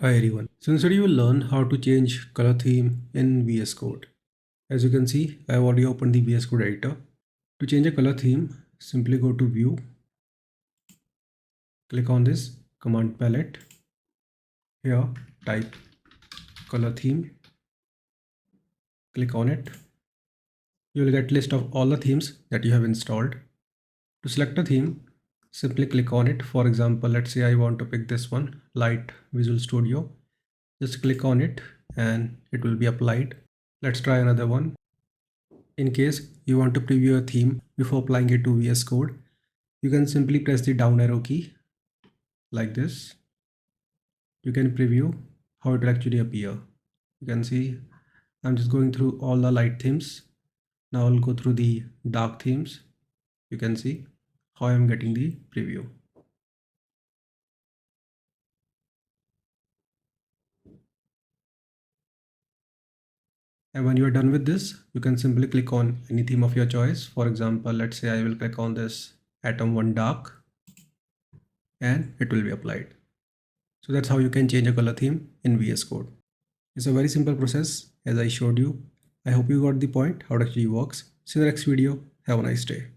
Hi everyone. So today you will learn how to change color theme in VS Code. As you can see, I have already opened the VS Code editor. To change a color theme, simply go to View, click on this command palette. Here, type color theme, click on it. You will get list of all the themes that you have installed. To select a theme, simply click on it. For example, let's say I want to pick this one, Light Visual Studio. Just click on it and it will be applied. Let's try another one. In case you want to preview a theme before applying it to VS Code, you can simply press the down arrow key like this. You can preview how it will actually appear. You can see I'm just going through all the light themes. Now I'll go through the dark themes. You can see how I'm getting the preview. And when you are done with this, you can simply click on any theme of your choice. For example, let's say I will click on this Atom 1 Dark and it will be applied. So that's how you can change a color theme in VS Code. It's a very simple process as I showed you. I hope you got the point how it actually works. See you in the next video. Have a nice day.